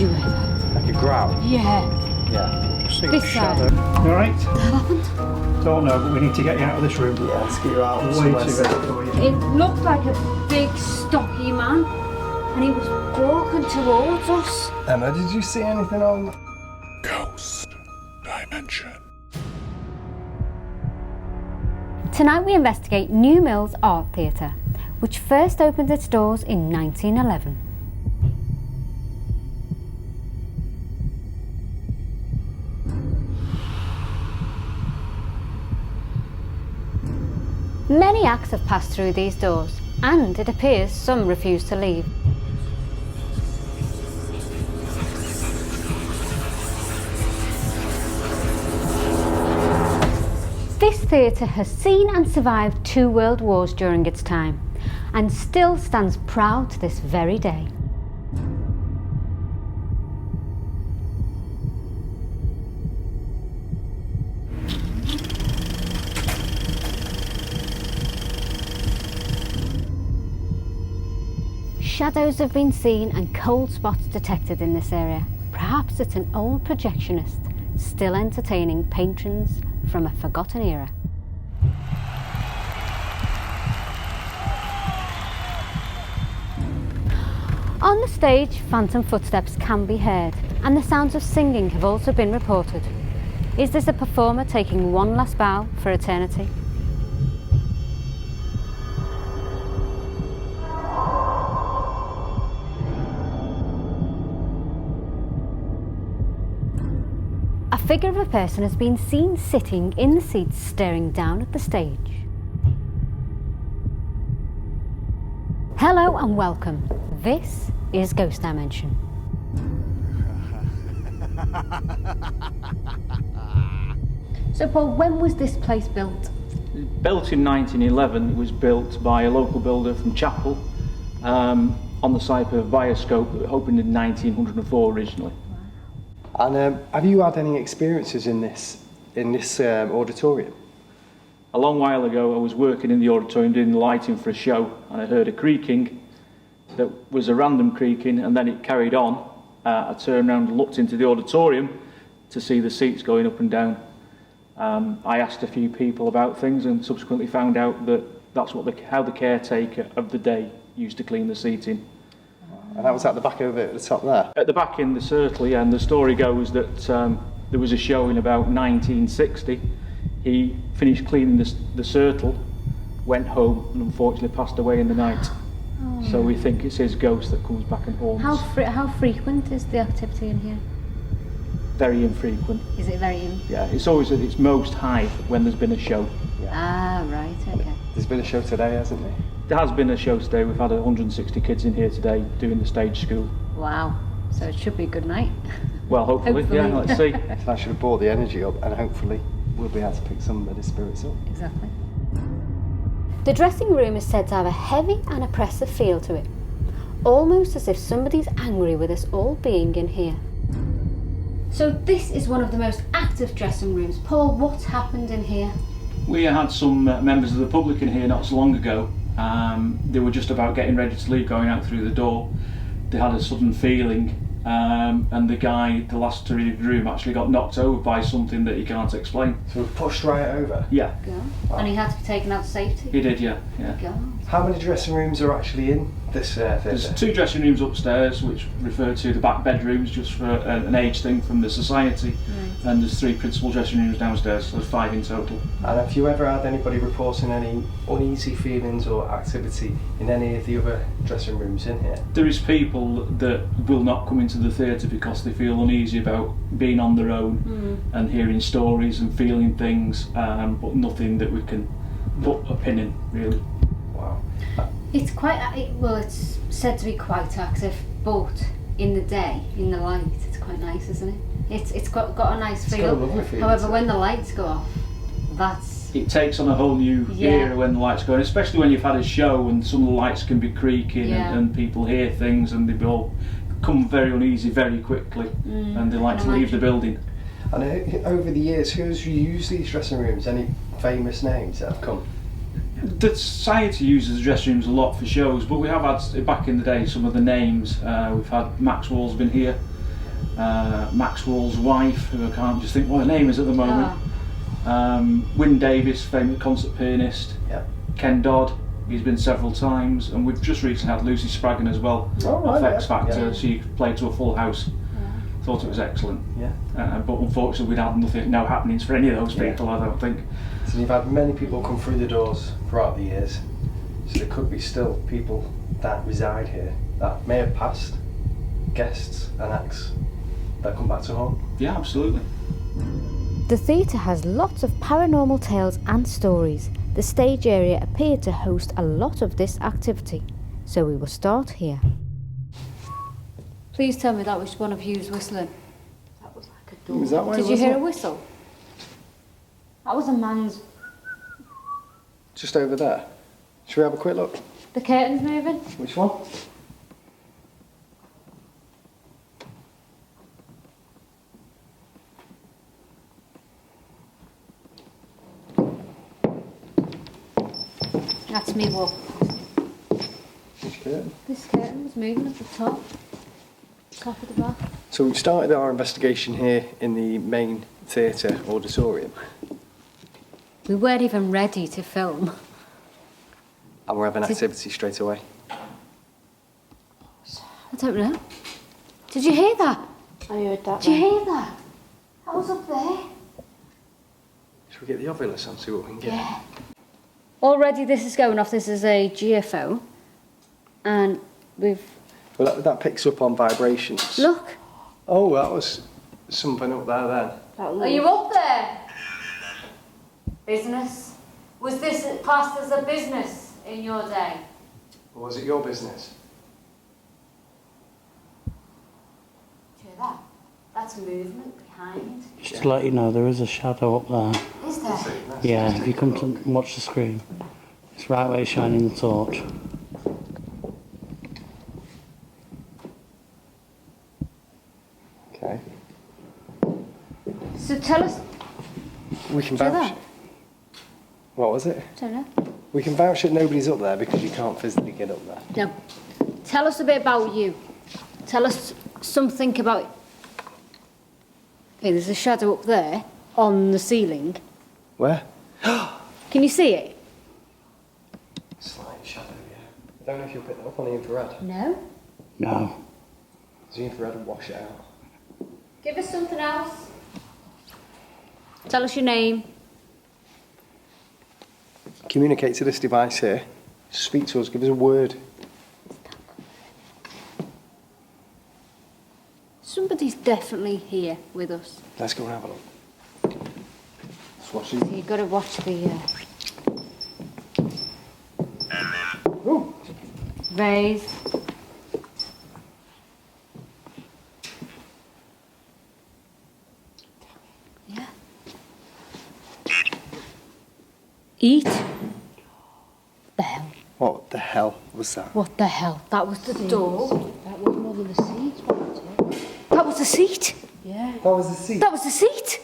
you ever? Like a growl? Yeah. Yeah. This shadow. side. You alright? What happened? Don't know, but we need to get you out of this room. Yeah, let's get you out. Way somewhere too safe. early for you. It looked like a big, stocky man, and he was walking towards us. Emma, did you see anything on Ghost Dimension? Tonight we investigate New Mills Art Theatre, which first opened its doors in 1911. Many acts have passed through these doors, and it appears some refuse to leave. This theatre has seen and survived 2 world wars during its time, and still stands proud to this very day. Shadows have been seen and cold spots detected in this area. Perhaps it's an old projectionist still entertaining patrons from a forgotten era. On the stage, phantom footsteps can be heard, and the sounds of singing have also been reported. Is this a performer taking one last bow for eternity? A figure of a person has been seen sitting in the seats staring down at the stage. Hello and welcome. This is Ghost Dimension. So Paul, when was this place built? Built in 1911, it was built by a local builder from Chapel on the site of Bioscope that opened in 1904 originally. And have you had any experiences in this auditorium? A long while ago I was working in the auditorium doing the lighting for a show, and I heard a creaking that was a random creaking, and then it carried on. I turned around and looked into the auditorium to see the seats going up and down. I asked a few people about things and subsequently found out that that's how the caretaker of the day used to clean the seating. And that was at the back over at the top there? At the back in the Circle, yeah, and the story goes that there was a show in about 1960. He finished cleaning the Circle, went home and unfortunately passed away in the night. Oh. So we think it's his ghost that comes back and haunts. How frequent is the activity in here? Very infrequent. Is it very Yeah, it's always at its most high when there's been a show. Yeah. Ah, right, okay. There's been a show today, hasn't there? There has been a show today. We've had 160 kids in here today doing the stage school. Wow, so it should be a good night. Well, hopefully. Yeah, let's see. So that should have brought the energy up, and hopefully we'll be able to pick some of the spirits up. Exactly. The dressing room is said to have a heavy and oppressive feel to it, almost as if somebody's angry with us all being in here. So this is one of the most active dressing rooms. Paul, what's happened in here? We had some members of the public in here not so long ago. They were just about getting ready to leave, going out through the door. They had a sudden feeling, and the guy, the last to leave the room, actually got knocked over by something that he can't explain. So we're pushed right over? Yeah. Wow. And he had to be taken out to safety? He did, yeah. God. How many dressing rooms are actually in this theatre? There's 2 dressing rooms upstairs, which refer to the back bedrooms, just for an age thing from the society. Right. And there's 3 principal dressing rooms downstairs, so there's 5 in total. And have you ever had anybody reporting any uneasy feelings or activity in any of the other dressing rooms in here? There is people that will not come into the theatre because they feel uneasy about being on their own and hearing stories and feeling things, but nothing that we can put a pin in, really. Wow. It's it's said to be quite active, but in the day, in the light, it's quite nice, isn't it? It's got a nice feel. Got a lovely feel. However, when the lights go off, that's... It takes on a whole new era when the lights go on, especially when you've had a show and some of the lights can be creaking and people hear things and they all come very uneasy very quickly and they like to leave the building. And over the years, who's used these dressing rooms? Any famous names that have come? The society uses the dressing rooms a lot for shows, but we have had, back in the day, some of the names. We've had Maxwell's been here, Maxwell's wife, who I can't just think what her name is at the moment. Wyn Davis, famous concert pianist. Yeah. Ken Dodd, he's been several times, and we've just recently had Lucy Spraggan as well, off X Factor. Yeah. She played to a full house. Thought it was excellent. Yeah. But unfortunately, we'd had no happenings for any of those people, I don't think. So you've had many people come through the doors throughout the years. So there could be still people that reside here that may have passed, guests and acts that come back to home. Yeah, absolutely. The theatre has lots of paranormal tales and stories. The stage area appeared to host a lot of this activity, so we will start here. Please tell me that was one of you's whistling. That was like a door. Was that why Did it you was hear like- a whistle? That was a man's... Just over there. Should we have a quick look? The curtain's moving. Which one? That's me walk. Which curtain? This curtain was moving at the top. Top of the back. So we've started our investigation here in the main theatre auditorium, We weren't even ready to film. and we're having activity straight away. I don't know. Did you hear that? I heard that. Did you hear that? That was up there. Should we get the ovulus on, see what we can get? Yeah. Already this is going off. This is a geophone. And we've... Well, that picks up on vibrations. Look. Oh, that was something up there then. Are you up there? Business? Was this classed as a business in your day? Or was it your business? Do you hear that? That's movement behind. Just to let you know, there is a shadow up there. Is there? Yeah, if you come to watch the screen, it's right where you're shining the torch. Okay. So tell us... We can Do vouch. that? What was it? Don't know. We can vouch that nobody's up there because you can't physically get up there. No. Tell us a bit about you. Tell us something about... Okay, there's a shadow up there on the ceiling. Where? Can you see it? Slight shadow, yeah. I don't know if you'll pick that up on the infrared. No. No. The infrared will wash it out. Give us something else. Tell us your name. Communicate to this device here. Speak to us, give us a word. Somebody's definitely here with us. Let's go and have a look. Let's watch So you've got to watch the Ooh. rays. Yeah. Eat. The hell? What the hell was that? What the hell? That was the door. That was more than a seat, wasn't it? That was the seat. Yeah. That was the seat. That was the seat.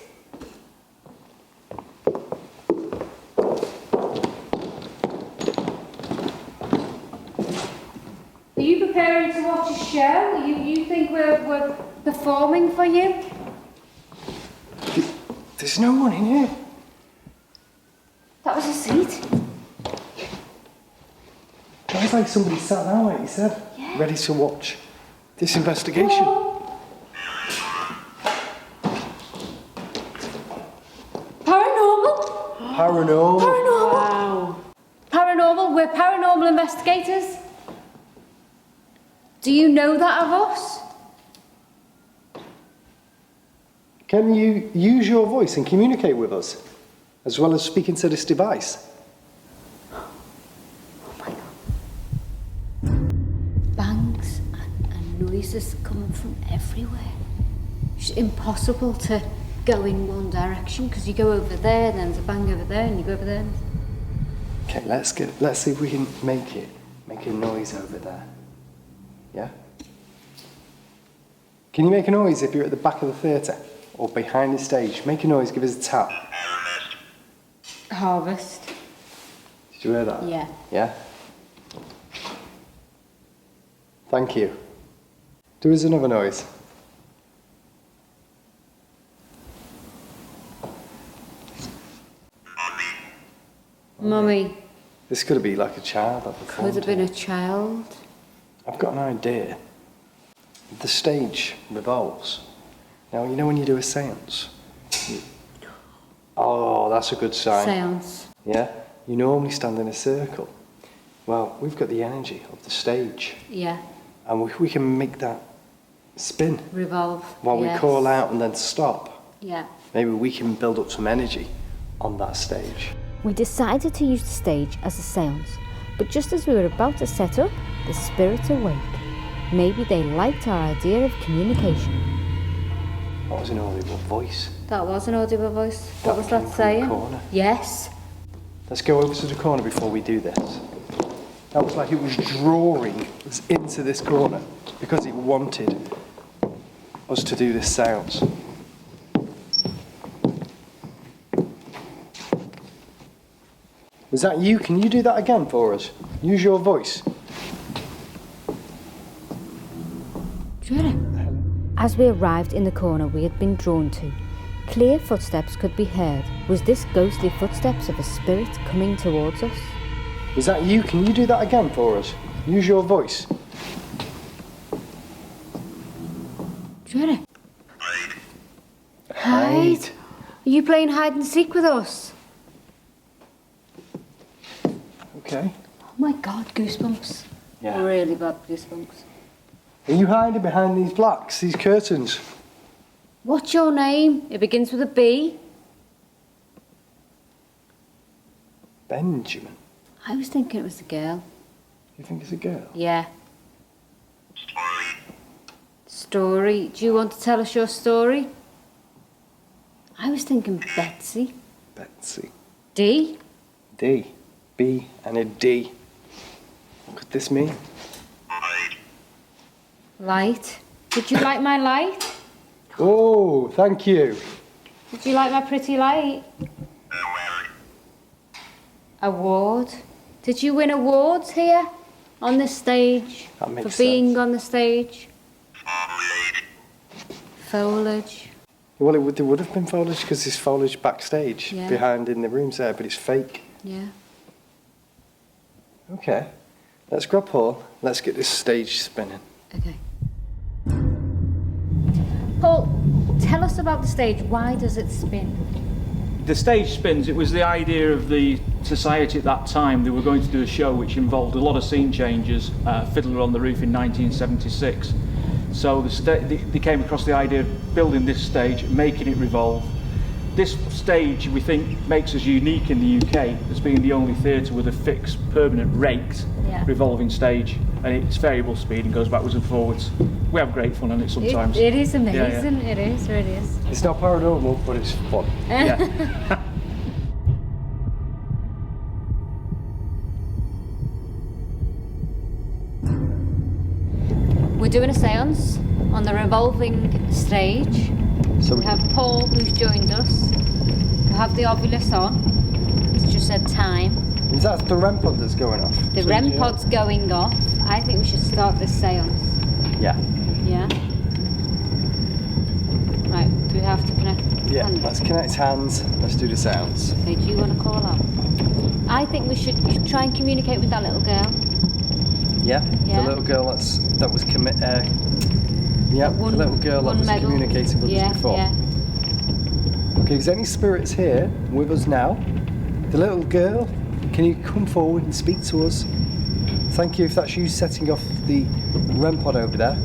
Are you preparing to watch a show? You think we're performing for you? There's no one in here. That was a seat. It's like somebody sat down, like you said, ready to watch this investigation. Paranormal? Paranormal. Paranormal? Wow. Paranormal? We're paranormal investigators. Do you know that of us? Can you use your voice and communicate with us, as well as speaking to this device? Bangs and noises coming from everywhere. It's impossible to go in one direction because you go over there, then there's a bang over there, and you go over there. Okay, let's see if we can make a noise over there. Yeah? Can you make a noise if you're at the back of the theatre or behind the stage? Make a noise, give us a tap. Harvest. Did you hear that? Yeah. Yeah? Thank you. Do us another noise. Mummy, This could be like a child that could performed have been a here. child. I've got an idea. The stage revolves. Now, you know when you do a seance? Oh, that's a good sign. Seance. Yeah? You normally stand in a circle. Well, we've got the energy of the stage. Yeah. And we can make that spin Revolve. while yes. we call out and then stop. Yeah. Maybe we can build up some energy on that stage. We decided to use the stage as a seance, but just as we were about to set up, the spirits awake. Maybe they liked our idea of communication. That was an audible voice. That was an audible voice. That What was came that from saying? the corner. Yes. Let's go over to the corner before we do this. That was like it was drawing us into this corner because it wanted us to do this seance. Was that you? Can you do that again for us? Use your voice. As we arrived in the corner we had been drawn to, clear footsteps could be heard. Was this ghostly footsteps of a spirit coming towards us? Was that you? Can you do that again for us? Use your voice. Hide. Hide. Are you playing hide and seek with us? Okay. Oh my God, goosebumps. Yeah. Really bad goosebumps. Are you hiding behind these blacks, these curtains? What's your name? It begins with a B. Benjamin. I was thinking it was a girl. You think it's a girl? Yeah. Story. Do you want to tell us your story? I was thinking Betsy. Betsy. D. D. B and a D. What could this mean? Light. Did you like my light? Oh, thank you. Did you like my pretty light? Award. Did you win awards here on the stage That makes for being sense. on the stage? Foliage. Well, there would have been foliage because there's foliage backstage Yeah. behind in the rooms there, but it's fake. Yeah. Okay, let's grab Paul. Let's get this stage spinning. Okay. Paul, tell us about the stage. Why does it spin? The stage spins. It was the idea of the society at that time. They were going to do a show which involved a lot of scene changes, Fiddler on the Roof in 1976. So they came across the idea of building this stage, making it revolve. This stage, we think, makes us unique in the UK as being the only theatre with a fixed, permanent, raked, revolving stage. And it's variable speed and goes backwards and forwards. We have great fun on it sometimes. It is amazing. Yeah. It is, it is. It's not paranormal, but it's fun. Yeah. We're doing a seance on the revolving stage. So We have Paul, who's joined us. We have the Ovilus on. It's just said time. is that the REM pod that's going off? The REM pod's going off. I think we should start this seance. Yeah. Yeah? Right, do we have to connect? Yeah, hands? let's connect hands. Let's do the sounds. Okay, do you want to call out? I think we should try and communicate with that little girl. Yeah? Yeah. The little girl that was yeah, One- the little girl that one was medal. communicating with Yeah, us before. yeah. Okay, is there any spirits here with us now? The little girl, can you come forward and speak to us? Thank you if that's you setting off the REM pod over there.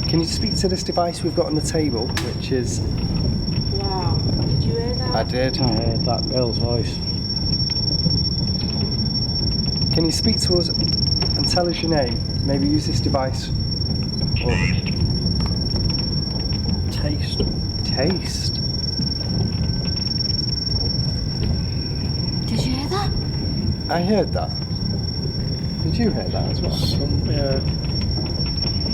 Can you speak to this device we've got on the table, which is... Wow. Did you hear that? I did. I heard that girl's voice. Can you speak to us and tell us your name? Maybe use this device. Or... Taste. Taste. Did you hear that? I heard that. Did you hear that as well?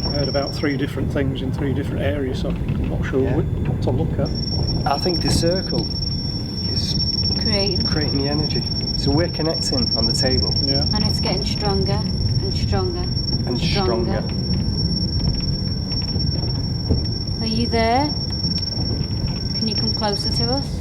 I heard about 3 different things in 3 different areas, so I'm not sure Yeah. what to look at. I think the circle is creating the energy. So we're connecting on the table. Yeah. And it's getting stronger and stronger And stronger. Are you there? Can you come closer to us?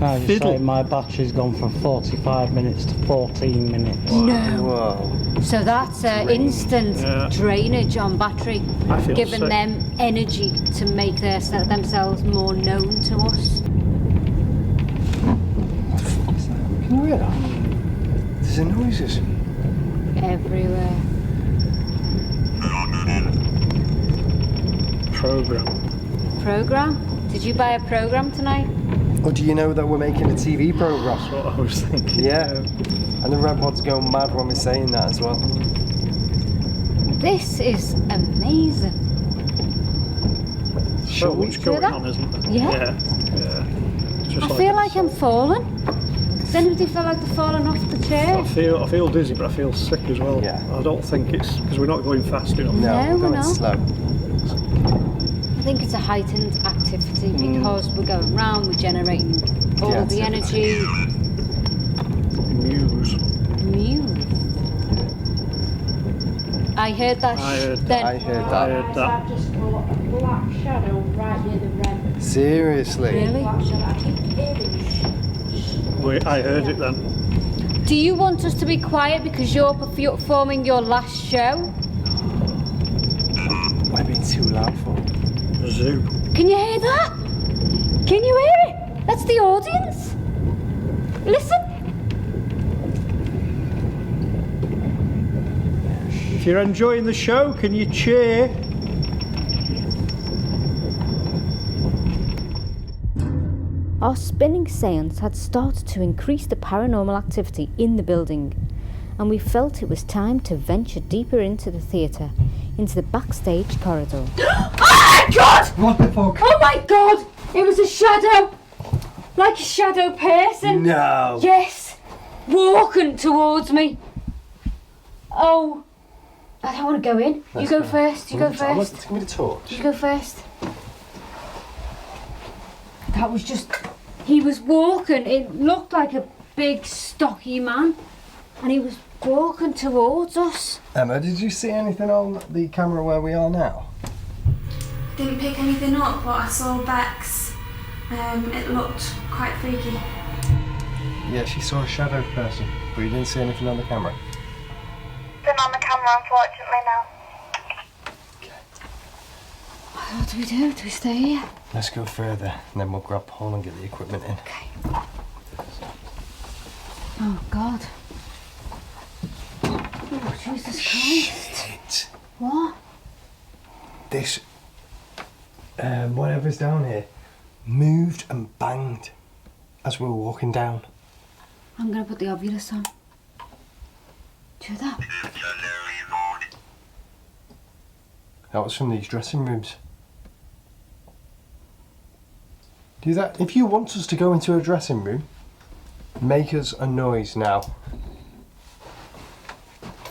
Can I just fiddle. say my battery's gone from 45 minutes to 14 minutes. No. Whoa. So that's instant drainage on battery, I feel giving sick. them energy to make themselves more known to us. Can you hear that? There's a noises. Everywhere. Program? Did you buy a program tonight? Or do you know that we're making a TV programme? That's what I was thinking. Yeah. And the red pod's going mad when we're saying that as well. This is amazing. So much going that? on, isn't there? Yeah. It's just I feel a- like I'm falling. Does anybody feel like they're falling off the chair? I feel dizzy, but I feel sick as well. Yeah. I don't think it's because we're not going fast enough. No, No, we're we're going not. slow. I think it's a heightened activity because we're going round, we're generating all Yeah, the it's energy. News. Muse. I heard that. I heard then. I heard I that. heard that. I've just got a black shadow right near the red. Seriously? Really? Black shadow. I keep hearing I heard it then. Do you want us to be quiet because you're performing your last show? We're being too loud for it. Zoo. Can you hear that? Can you hear it? That's the audience. Listen. If you're enjoying the show, can you cheer? Our spinning seance had started to increase the paranormal activity in the building, and we felt it was time to venture deeper into the theatre, into the backstage corridor. Oh my God! What the fuck? Oh my God! It was a shadow, like a shadow person. No. Yes, walking towards me. Oh, I don't want to go in. You go first. You go first. Give me the torch. You go first. That was just. He was walking. It looked like a big, stocky man, and he was walking towards us. Emma, did you see anything on the camera where we are now? Didn't pick anything up, but I saw Bex. It looked quite freaky. Yeah, she saw a shadow person, but you didn't see anything on the camera. Nothing on the camera, unfortunately, now. What do we do? Do we stay here? Let's go further, and then we'll grab Paul and get the equipment in. Okay. Oh God. Oh Jesus Christ. Shit. What? This, whatever's down here, moved and banged as we were walking down. I'm gonna put the obvious on. Do that. That was from these dressing rooms. Do that. If you want us to go into a dressing room, make us a noise now.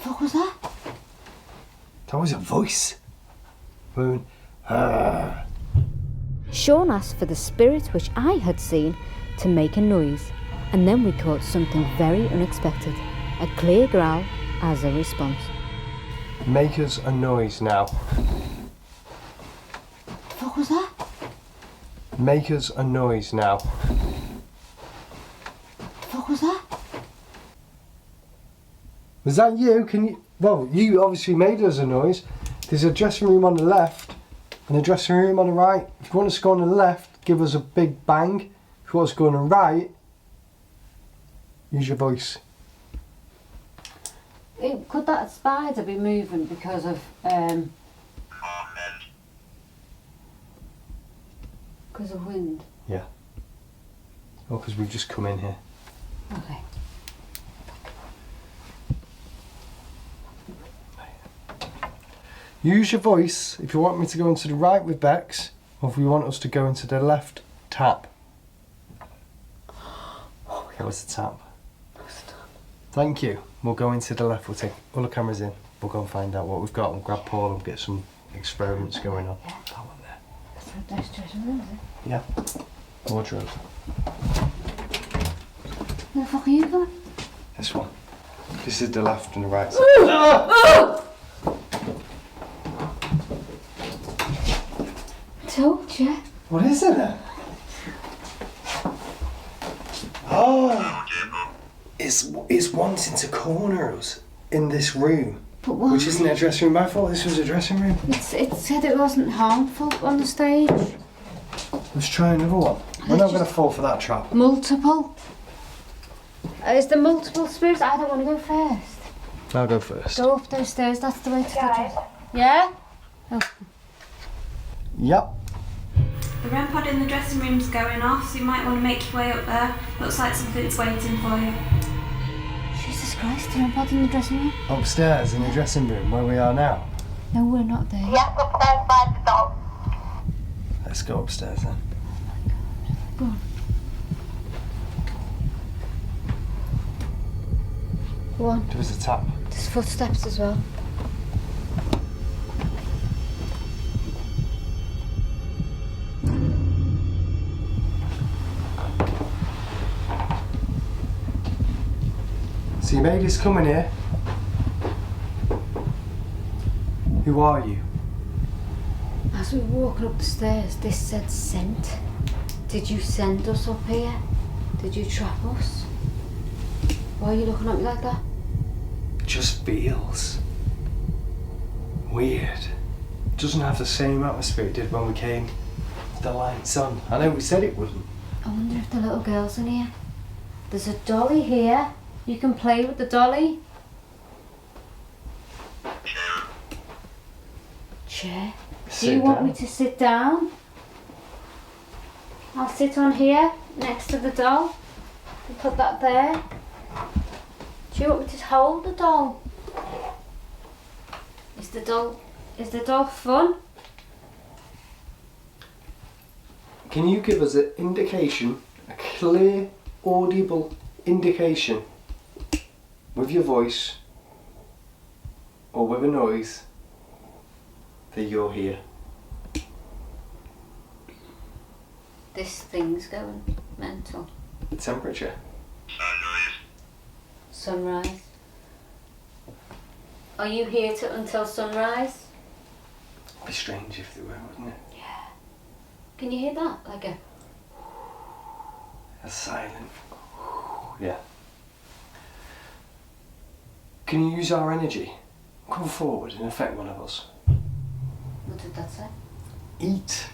What was that? That was a voice. Going, Sean asked for the spirit which I had seen to make a noise, and then we caught something very unexpected, a clear growl as a response. make us a noise now. What was that? Make us a noise now. What was that? Was that you? Can you? Well, you obviously made us a noise. There's a dressing room on the left and a dressing room on the right. If you want us to go on the left, give us a big bang. If you want us to go on the right, use your voice. Could that spider be moving because of wind? Yeah. Oh, because we've just come in here. Okay. Use your voice if you want me to go into the right with Bex, or if you want us to go into the left, tap. That was the tap. Thank you. We'll go into the left, we'll take all the cameras in, we'll go and find out what we've got and grab Paul and get some experiments going on. That one there. That's dressing room, is it? Yeah. Wardrobe. Where the fuck are you going? This one. This is the left and the right side. Told you. What is it then? Oh! It's wanting to corner us in this room. But why? Which isn't a dressing room. I thought this was a dressing room. It said it wasn't harmful on the stage. Let's try another one. We're not going to fall for that trap. Multiple. Is there multiple spirits? I don't want to go first. I'll go first. Go up those stairs, that's the way to the dress. Yeah? Oh. Yep. The REM pod in the dressing room's going off, so you might want to make your way up there. Looks like something's waiting for you. Jesus Christ, the REM pod in the dressing room? Upstairs in the dressing room where we are now. No, we're not there. Yes, upstairs by the door. Let's go upstairs then. Go on. Go on. There was a tap. There's footsteps as well. So you made us come in here. Who are you? As we were walking up the stairs, this said sent. Did you send us up here? Did you trap us? Why are you looking at me like that? Just feels weird. Doesn't have the same atmosphere it did when we came with the lights on. I know we said it wouldn't. I wonder if the little girl's in here. There's a dolly here. You can play with the dolly. Chair. Do you want me to sit down? I'll sit on here next to the doll. And put that there. Do you want me to hold the doll? Is the doll fun? Can you give us an indication, a clear, audible indication with your voice or with a noise that you're here? This thing's going mental. The temperature. Sunrise. Are you here until sunrise? It'd be strange if they were, wouldn't it? Yeah. Can you hear that? Like a silent. Yeah. Can you use our energy? Come forward and affect one of us. What did that say? Eat.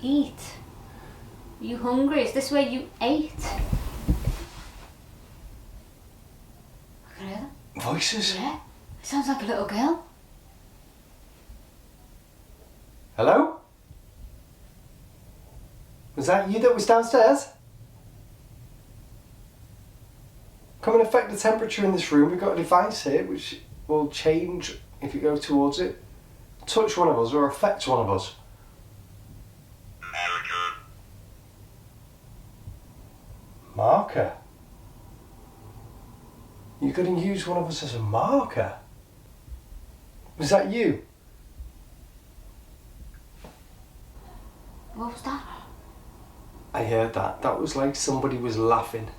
Eat. Are you hungry? Is this where you ate? I can hear that. Voices? Yeah. It sounds like a little girl. Hello? Was that you that was downstairs? Come and affect the temperature in this room. We've got a device here which will change if you go towards it. Touch one of us or affect one of us. Marker? You're going to use one of us as a marker? Was that you? What was that? I heard that. That was like somebody was laughing.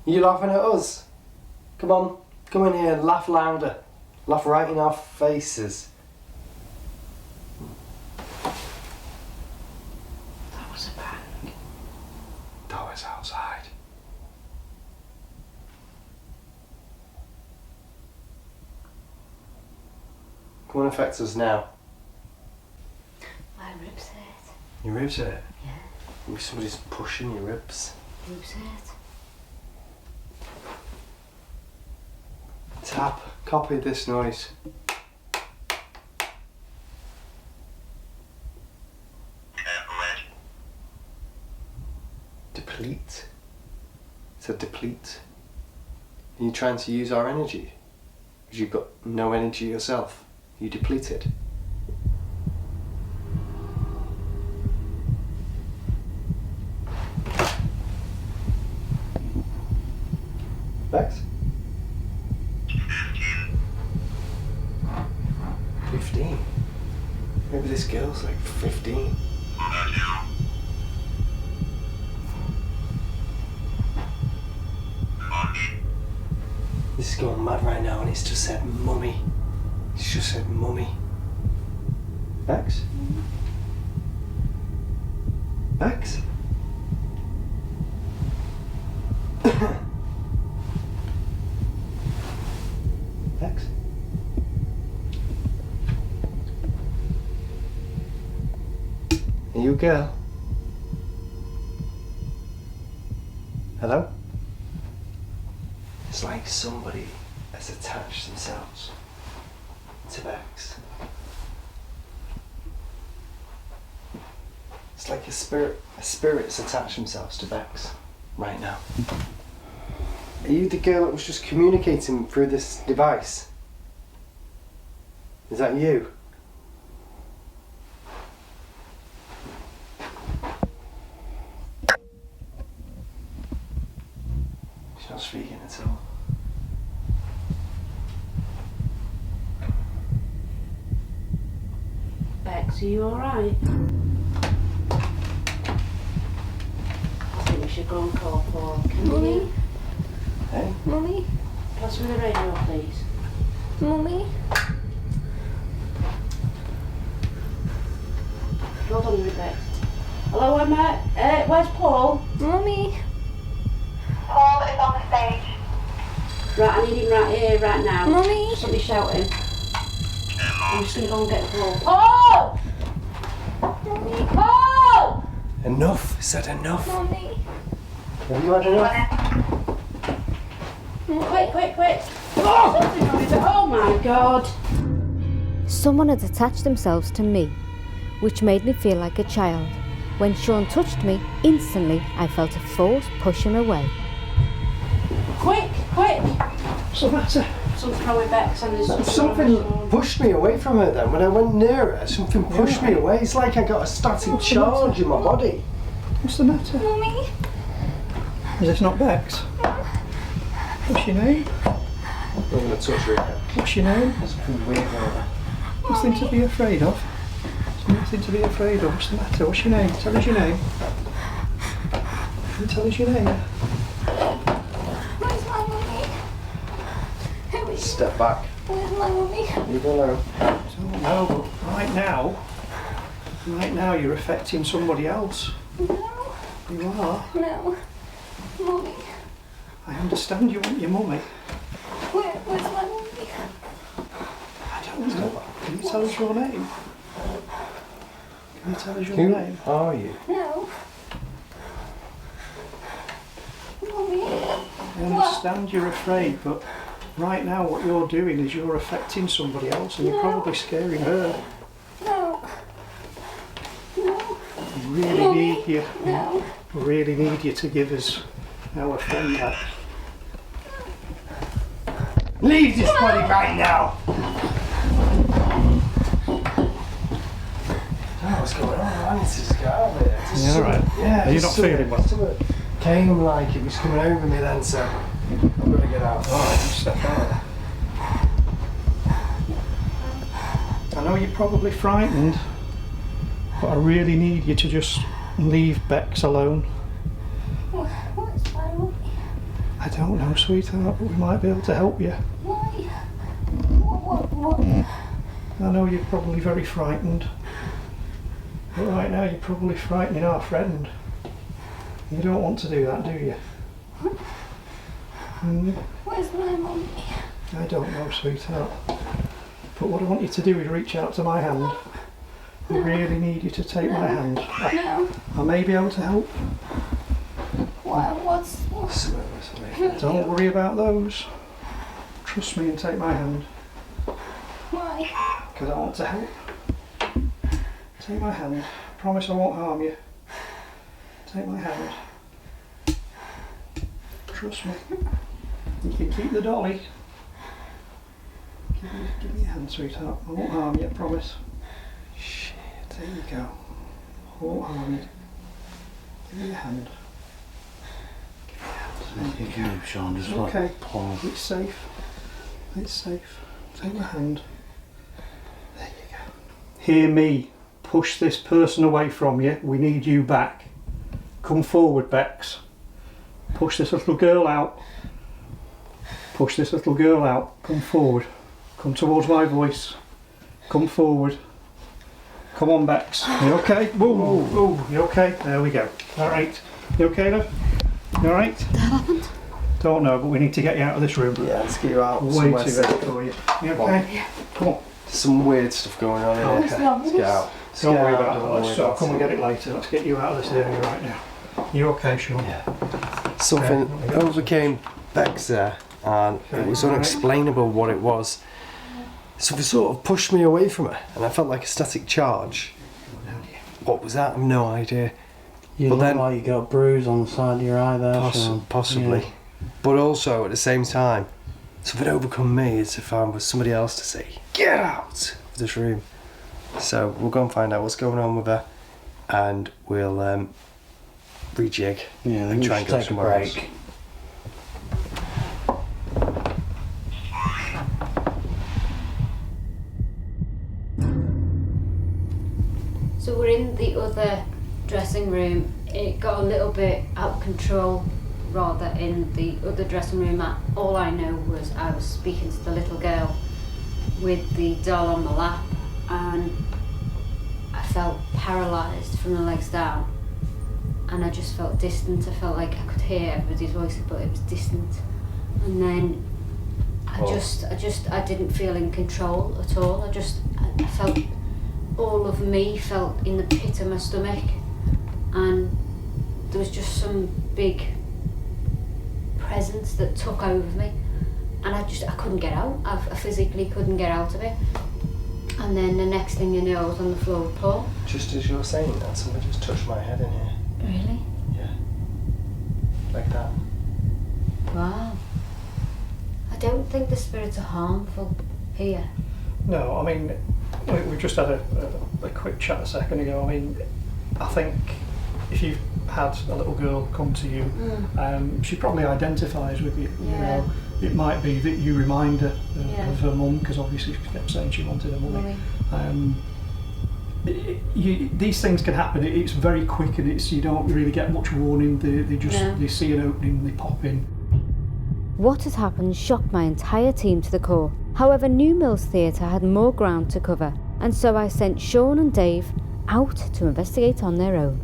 You laughing at us? Come on, come in here and laugh louder. Laugh right in our faces. That was a bang. That was outside. Come on, affect us now. My ribs hurt. Your ribs hurt? Yeah. Maybe somebody's pushing your ribs. Ribs hurt. Tap. Copy this noise. Deplete. It's a deplete. Are you trying to use our energy? Because you've got no energy yourself. You depleted. Bex? 15. Maybe this girl's like 15. This is going mad right now and it's just said mummy. It's just said mummy. Bex? Bex? Bex? Are you a girl? Hello? It's like somebody has attached themselves to Bex. It's like a spirit's attached themselves to Bex right now. Are you the girl that was just communicating through this device? Is that you? She's not speaking at all. Bex, are you alright? I think we should go and call for Mummy? Hey? Mummy? Pass me the radio, please. Mummy? Hold on a minute, Bex. Hello, Emma. Where's Paul? Mummy? Paul is on the stage. Right, I need him right here, right now. Mummy? Somebody shouting. I'm just going to go and get Paul. Paul! Mummy? Paul! Enough! I said enough! Mummy? Have you had enough? Quick! Oh my God! Someone had attached themselves to me, which made me feel like a child. When Sean touched me, instantly I felt a force push him away. Quick! What's the matter? Something wrong with Bex and there's Something pushed me away from her then. When I went near her, something pushed me away. It's like I got a static charge in my body. What's the matter? Mummy? Is this not Bex? What's your name? I'm going to touch her again. What's your name? There's something weird going on. Nothing to be afraid of. There's nothing to be afraid of. What's the matter? What's your name? Tell us your name. Can you tell us your name? Where's my mummy? Who is Step back. Where's my mummy? Leave her alone. I don't know, but right now you're affecting somebody else. No. You are. No. Mummy? I understand you want your mummy. Where's my mummy? I don't know. Can you tell us your name? Can you tell us your Who name? are you? No. Mummy? I understand you're afraid, but right now what you're doing is you're affecting somebody else and you're probably scaring her. No. No. We really Mummy? need you. No. We really need you to give us our friend back. Leave this body right now! I don't know what's going on. I need to just get out of here. Yeah, alright. Yeah, Are you not feeling well? Something came like it was coming over me then, so I'm going to get out. Alright, just step out. I know you're probably frightened, but I really need you to just leave Bex alone. Where's my mummy? I don't know, sweetheart, but we might be able to help you. Why? What? I know you're probably very frightened, but right now you're probably frightening our friend. You don't want to do that, do you? Where's my mummy? I don't know, sweetheart. But what I want you to do is reach out to my hand. I really need you to take my hand. No. I may be able to help. What's Don't worry about those. Trust me and take my hand. Why? Because I want to help. Take my hand. I promise I won't harm you. Take my hand. Trust me. You can keep the dolly. Give me your hand, sweetheart. I won't harm you, I promise. Shit, there you go. I won't harm you. Give me your hand. You can move, Sean, just Okay, like Paul. it's safe. It's safe. Take my hand. There you go. Hear me. Push this person away from you. We need you back. Come forward, Bex. Push this little girl out. Push this little girl out. Come forward. Come towards my voice. Come forward. Come on, Bex. You okay? Whoa, you okay? There we go. All right. You okay, love? You all right? Don't know, but we need to get you out of this room. Yeah, let's get you out. Way somewhere too safe. early for you. You okay? Yeah. Come on. Some weird stuff going on here. Let's get out. Don't worry about that. Let's come and get it later. Let's get you out of this area right now. You okay, Sean? Yeah. Something overcame Bex there, and it was unexplainable what it was. So it sort of pushed me away from her, and I felt like a static charge. What was that? I've no idea. You But look then- like you got a bruise on the side of your eye there, Sean. Possibly. Yeah. But also at the same time, something overcome me as if I was somebody else to say, get out of this room. So we'll go and find out what's going on with her, and we'll rejig Yeah, then and you try should and go take a somewhere else. break. So we're in the other dressing room. It got a little bit out of control, rather, in the other dressing room. All I know was I was speaking to the little girl with the doll on my lap, and I felt paralysed from the legs down, and I just felt distant. I felt like I could hear everybody's voice, but it was distant. And then I didn't feel in control at all. I felt all of me felt in the pit of my stomach, and there was just some big presence that took over me, and I couldn't get out. I physically couldn't get out of it. And then the next thing you know, I was on the floor with Paul. Just as you were saying that, somebody just touched my head in here. Really? Yeah. Like that. Wow. I don't think the spirits are harmful here. No, I mean, we just had a quick chat a second ago. I mean, I think if you've had a little girl come to you, she probably identifies with you. You know, it might be that you remind her of her mum, because obviously she kept saying she wanted her mummy. These things can happen. It's very quick, and you don't really get much warning. They see an opening, they pop in. What had happened shocked my entire team to the core. However, New Mills Theatre had more ground to cover, and so I sent Sean and Dave out to investigate on their own.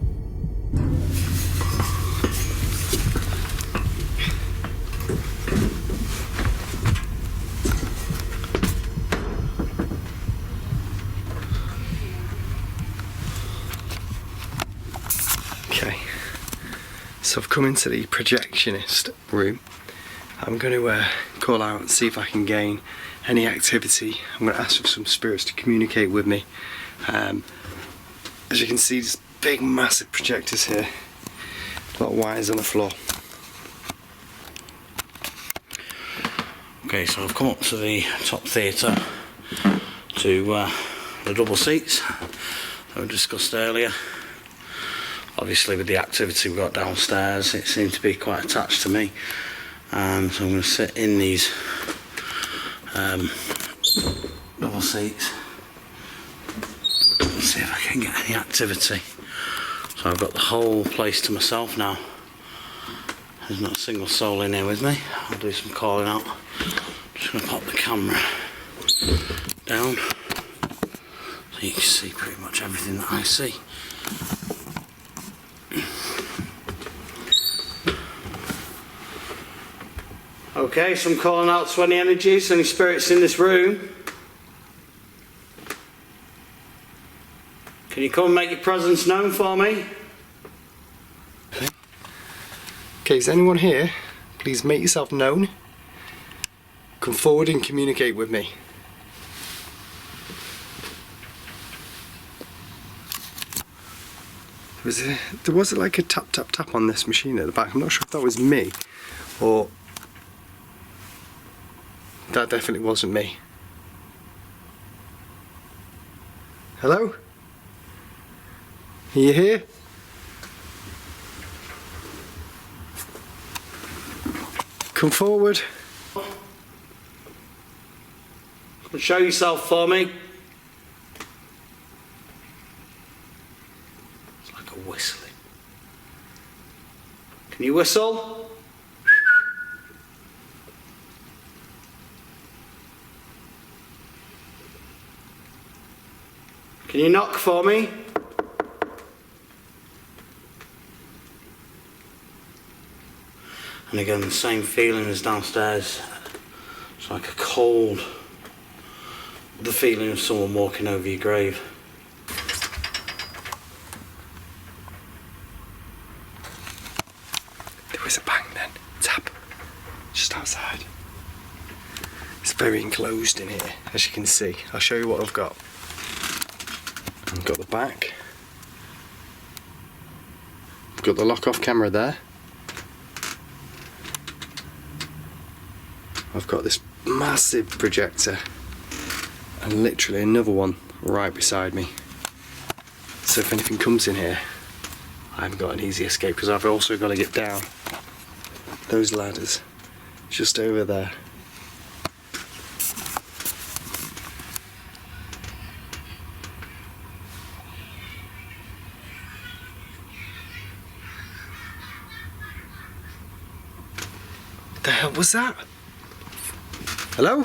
Okay, so I've come into the projectionist room. I'm going to call out and see if I can gain any activity. I'm going to ask for some spirits to communicate with me. As you can see, there's big massive projectors here. A lot of wires on the floor. Okay, so I've come up to the top theatre, to the double seats that we discussed earlier. Obviously with the activity we've got downstairs, it seemed to be quite attached to me. So I'm going to sit in these double seats and see if I can get any activity. So I've got the whole place to myself now. There's not a single soul in here with me. I'll do some calling out. Just going to pop the camera down so you can see pretty much everything that I see. Okay, so I'm calling out to any energies, any spirits in this room. Can you come and make your presence known for me? Okay, is anyone here? Please make yourself known. Come forward and communicate with me. There was like a tap tap tap on this machine at the back. I'm not sure if that was me or that definitely wasn't me. Hello? Are you here? Come forward. Come and show yourself for me. It's like a whistling. Can you whistle? Can you knock for me? And again, the same feeling as downstairs. It's like a cold, the feeling of someone walking over your grave. There was a bang then, tap, just outside. It's very enclosed in here, as you can see. I'll show you what I've got. I've got the back. I've got the lock-off camera there. I've got this massive projector and literally another one right beside me. So if anything comes in here, I haven't got an easy escape because I've also got to get down those ladders just over there. What the hell was that? Hello?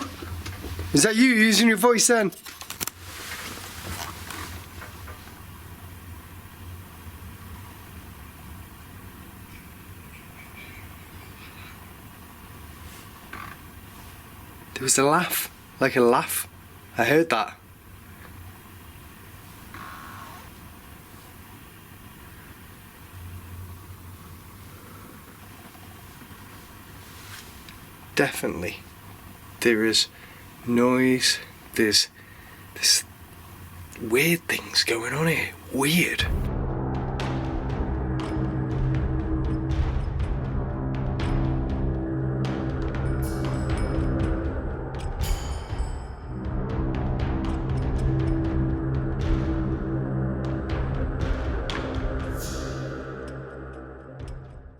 Is that you using your voice then? There was a laugh, like a laugh. I heard that. Definitely. There is noise, there's weird things going on here. Weird.